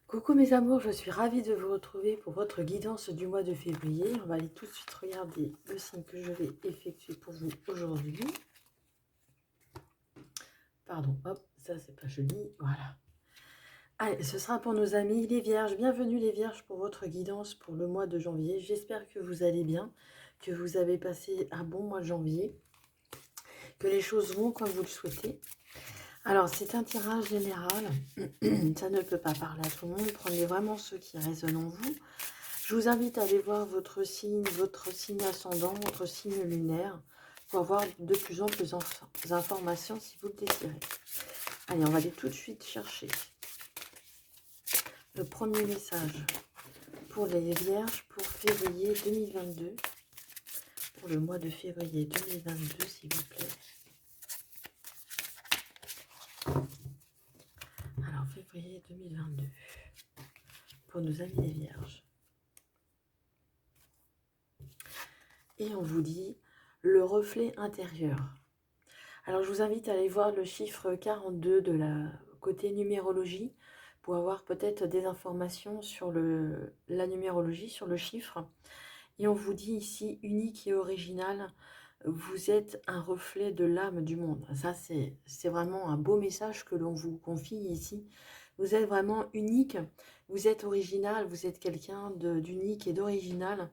Coucou mes amours, je suis ravie de vous retrouver pour votre guidance du mois de février. On va aller tout de suite regarder le signe que je vais effectuer pour vous aujourd'hui. Pardon, hop, ça c'est pas joli, voilà. Allez, ce sera pour nos amis les Vierges. Bienvenue les Vierges pour votre guidance pour le mois de janvier. J'espère que vous allez bien, que vous avez passé un bon mois de janvier, que les choses vont comme vous le souhaitez. Alors, c'est un tirage général, ça ne peut pas parler à tout le monde, prenez vraiment ceux qui résonnent en vous. Je vous invite à aller voir votre signe ascendant, votre signe lunaire, pour avoir de plus en plus d'informations si vous le désirez. Allez, on va aller tout de suite chercher le premier message pour les Vierges pour février 2022, pour le mois de février 2022, s'il vous plaît. Alors, février 2022, pour nos amis les Vierges. Et on vous dit le reflet intérieur. Alors, je vous invite à aller voir le chiffre 42 de la côté numérologie pour avoir peut-être des informations sur la numérologie, sur le chiffre. Et on vous dit ici, unique et original, vous êtes un reflet de l'âme du monde. Ça, c'est vraiment un beau message que l'on vous confie ici. Vous êtes vraiment unique, vous êtes original, vous êtes quelqu'un d'unique et d'original.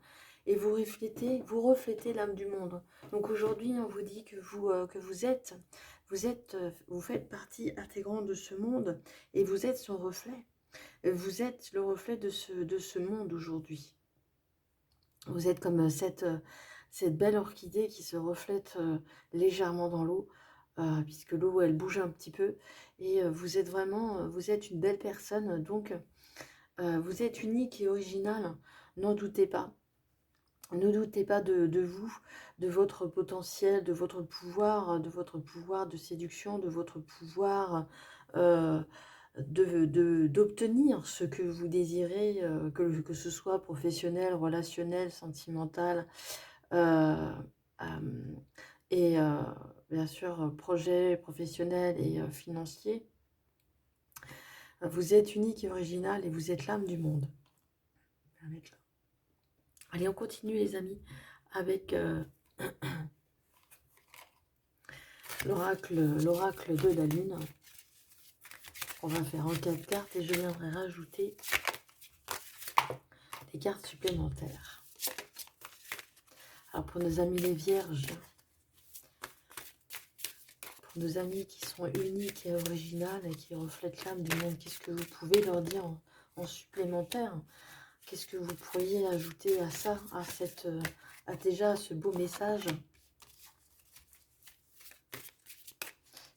Et vous reflétez l'âme du monde. Donc aujourd'hui, on vous dit que vous faites partie intégrante de ce monde et vous êtes son reflet. Vous êtes le reflet de ce monde aujourd'hui. Vous êtes comme cette belle orchidée qui se reflète légèrement dans l'eau, puisque l'eau, elle bouge un petit peu. Et vous êtes vraiment, vous êtes une belle personne, donc vous êtes unique et original, n'en doutez pas. Ne doutez pas de vous, de votre potentiel, de votre pouvoir de séduction, de votre pouvoir d'obtenir ce que vous désirez, que ce soit professionnel, relationnel, sentimental, euh, euh, et bien sûr projet professionnel et financier. Vous êtes unique et original et vous êtes l'âme du monde. Je vais mettre là. Allez, on continue les amis avec l'oracle de la lune. On va faire en 4 cartes et je viendrai rajouter des cartes supplémentaires. Alors pour nos amis les vierges, pour nos amis qui sont uniques et originales et qui reflètent l'âme du monde, qu'est-ce que vous pouvez leur dire en supplémentaire? Qu'est-ce que vous pourriez ajouter à ça, à déjà ce beau message,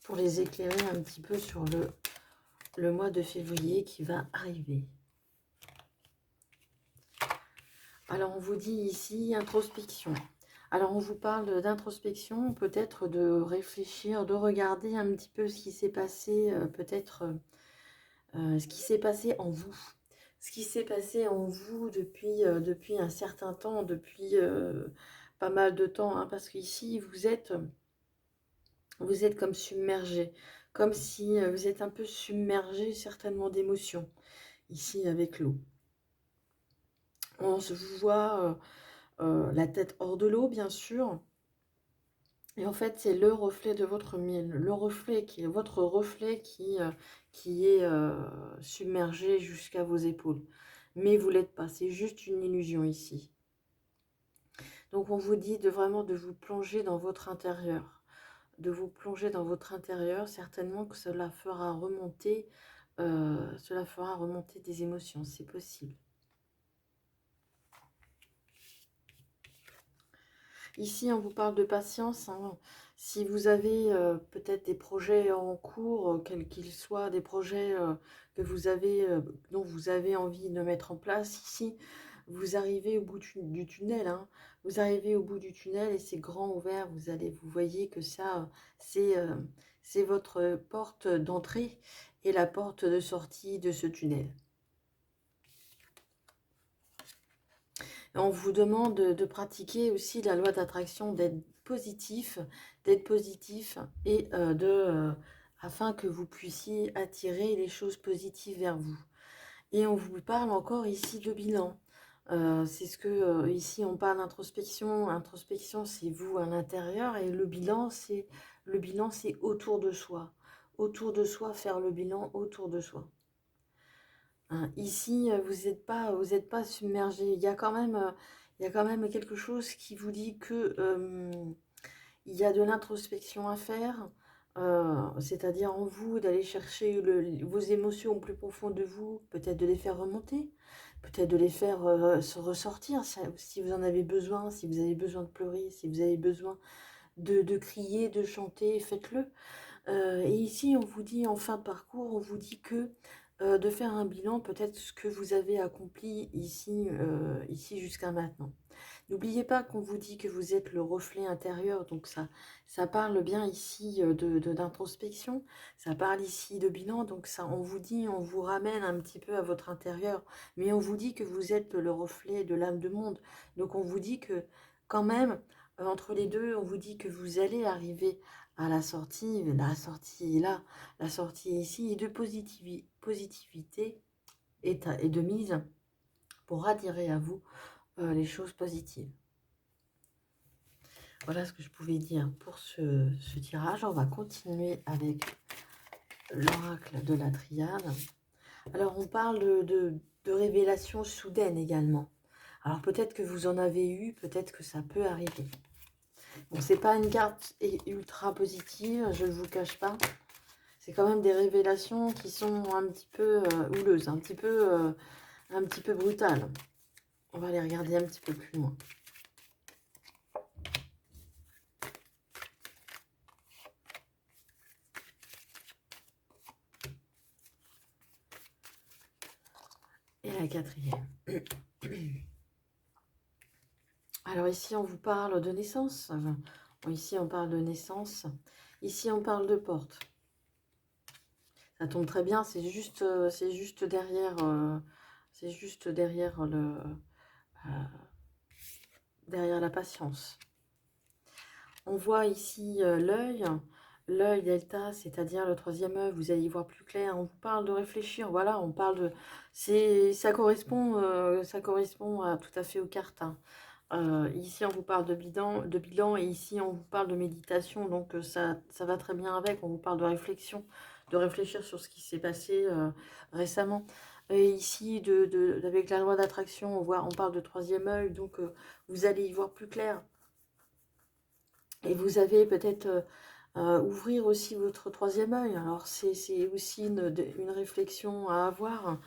pour les éclairer un petit peu sur le mois de février qui va arriver? Alors, on vous dit ici introspection. Alors, on vous parle d'introspection, peut-être de réfléchir, de regarder un petit peu ce qui s'est passé, peut-être ce qui s'est passé en vous. Ce qui s'est passé en vous depuis un certain temps, depuis pas mal de temps, hein, parce qu'ici, vous êtes comme submergé, comme si vous êtes un peu submergé certainement d'émotions, ici avec l'eau. On se vous voit la tête hors de l'eau, bien sûr. Et en fait, c'est le reflet de votre miel, le reflet qui est votre reflet qui est submergé jusqu'à vos épaules. Mais vous ne l'êtes pas, c'est juste une illusion ici. Donc, on vous dit vraiment de vous plonger dans votre intérieur. De vous plonger dans votre intérieur, certainement que cela fera remonter des émotions, c'est possible. Ici, on vous parle de patience, hein. Si vous avez peut-être des projets en cours, quels qu'ils soient, des projets que vous avez, dont vous avez envie de mettre en place, ici, vous arrivez au bout du tunnel, hein. Vous arrivez au bout du tunnel et c'est grand ouvert. Vous voyez que ça, c'est votre porte d'entrée et la porte de sortie de ce tunnel. On vous demande de pratiquer aussi la loi d'attraction, d'être positif et afin que vous puissiez attirer les choses positives vers vous. Et on vous parle encore ici de bilan. C'est ce que, ici, on parle d'introspection. Introspection, c'est vous à l'intérieur. Et le bilan, c'est autour de soi. Autour de soi, faire le bilan autour de soi. Hein, ici, vous êtes pas submergé. Il y a quand même quelque chose qui vous dit que il y a de l'introspection à faire, c'est-à-dire en vous, d'aller chercher vos émotions au plus profond de vous, peut-être de les faire remonter, peut-être de les faire se ressortir, si vous en avez besoin, si vous avez besoin de pleurer, si vous avez besoin de crier, de chanter, faites-le. Et ici, on vous dit, en fin de parcours, on vous dit que de faire un bilan, peut-être ce que vous avez accompli ici, ici jusqu'à maintenant. N'oubliez pas qu'on vous dit que vous êtes le reflet intérieur, donc ça parle bien ici d'introspection, ça parle ici de bilan, donc ça, on vous dit, on vous ramène un petit peu à votre intérieur, mais on vous dit que vous êtes le reflet de l'âme de monde, donc on vous dit que quand même, entre les deux, on vous dit que vous allez arriver à la sortie est là, la sortie ici, et de positivité et de mise pour attirer à vous les choses positives. Voilà ce que je pouvais dire pour ce tirage. On va continuer avec l'oracle de la triade. Alors, on parle de révélations soudaines également. Alors, peut-être que vous en avez eu, peut-être que ça peut arriver. Bon, c'est pas une carte ultra positive, je ne vous cache pas. C'est quand même des révélations qui sont un petit peu houleuses, un petit peu brutales. On va les regarder un petit peu plus loin. Et la quatrième. Alors ici, on vous parle de naissance. Ici, on parle de naissance. Ici, on parle de porte. Ça tombe très bien, c'est juste derrière, derrière la patience. On voit ici l'œil delta, c'est-à-dire le troisième œil, vous allez y voir plus clair. On vous parle de réfléchir, voilà, on parle de... ça correspond tout à fait aux cartes. Hein. Ici, on vous parle de bilan et ici, on vous parle de méditation. Donc, ça va très bien avec. On vous parle de réflexion, de réfléchir sur ce qui s'est passé récemment. Et ici, avec la loi d'attraction, on parle de troisième œil. Donc, vous allez y voir plus clair. Et vous avez peut-être ouvrir aussi votre troisième œil. Alors, c'est aussi une réflexion à avoir.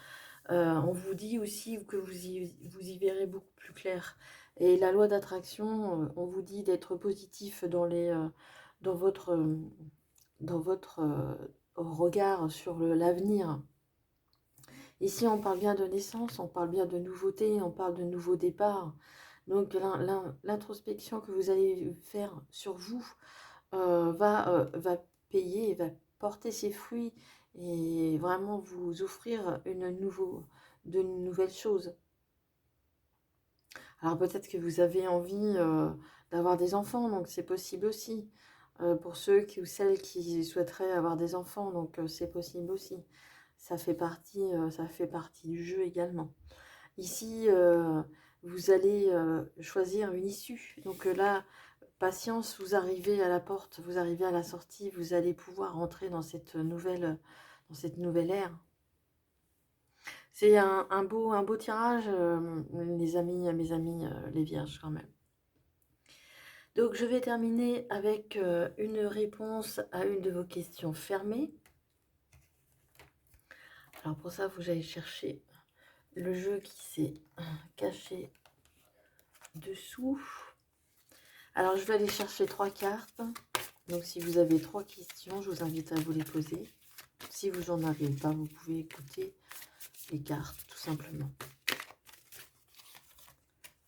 On vous dit aussi que vous y verrez beaucoup plus clair. Et la loi d'attraction, on vous dit d'être positif dans votre regard sur l'avenir. Ici, on parle bien de naissance, on parle bien de nouveauté, on parle de nouveau départ. Donc, l'introspection que vous allez faire sur vous va payer, va porter ses fruits et vraiment vous offrir de nouvelles choses. Alors peut-être que vous avez envie d'avoir des enfants, donc c'est possible aussi. Pour ceux ou celles qui souhaiteraient avoir des enfants, donc c'est possible aussi. Ça fait partie du jeu également. Ici, vous allez choisir une issue. Donc là, patience, vous arrivez à la porte, vous arrivez à la sortie, vous allez pouvoir entrer dans cette nouvelle ère. C'est un beau tirage, mes amis, les vierges quand même. Donc je vais terminer avec une réponse à une de vos questions fermées. Alors pour ça, vous allez chercher le jeu qui s'est caché dessous. Alors je vais aller chercher 3 cartes. Donc si vous avez 3 questions, je vous invite à vous les poser. Si vous n'en avez pas, vous pouvez écouter les cartes, tout simplement.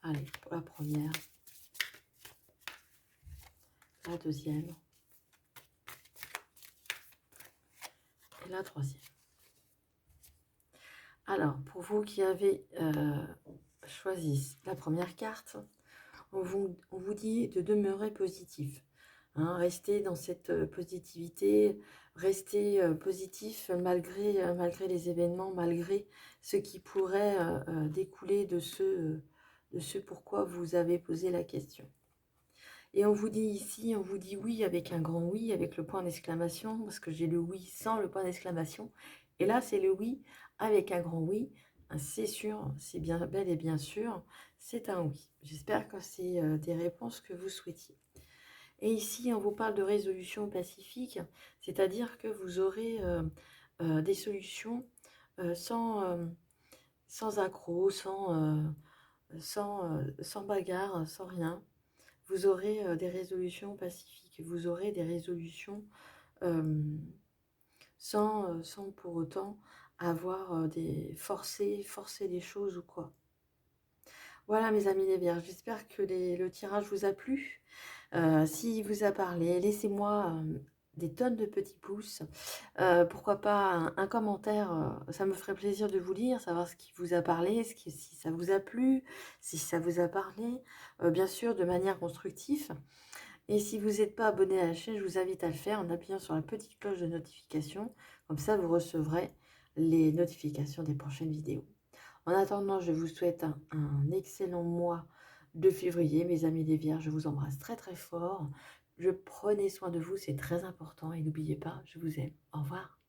Allez, pour la première, la deuxième et la troisième. Alors, pour vous qui avez choisi la première carte, on vous dit de demeurer positif. hein. Restez dans cette positivité, restez positif malgré les événements, malgré ce qui pourrait découler de ce pourquoi vous avez posé la question. Et on vous dit ici, on vous dit oui avec un grand oui, avec le point d'exclamation, parce que j'ai le oui sans le point d'exclamation. Et là, c'est le oui avec un grand oui. C'est sûr, c'est bien bel et bien sûr, c'est un oui. J'espère que c'est des réponses que vous souhaitiez. Et ici, on vous parle de résolution pacifique, c'est-à-dire que vous aurez des solutions sans accroc, sans bagarre, sans rien. Vous aurez des résolutions pacifiques, vous aurez des résolutions sans pour autant avoir forcer les choses ou quoi. Voilà mes amis les Vierges, j'espère que le tirage vous a plu. S'il vous a parlé, laissez-moi des tonnes de petits pouces. Pourquoi pas un commentaire, ça me ferait plaisir de vous lire, savoir ce qui vous a parlé, si ça vous a plu, si ça vous a parlé, bien sûr de manière constructive. Et si vous n'êtes pas abonné à la chaîne, je vous invite à le faire en appuyant sur la petite cloche de notification. Comme ça, vous recevrez les notifications des prochaines vidéos. En attendant, je vous souhaite un excellent mois de février. Mes amis des Vierges, je vous embrasse très très fort. Prenez soin de vous, c'est très important. Et n'oubliez pas, je vous aime. Au revoir.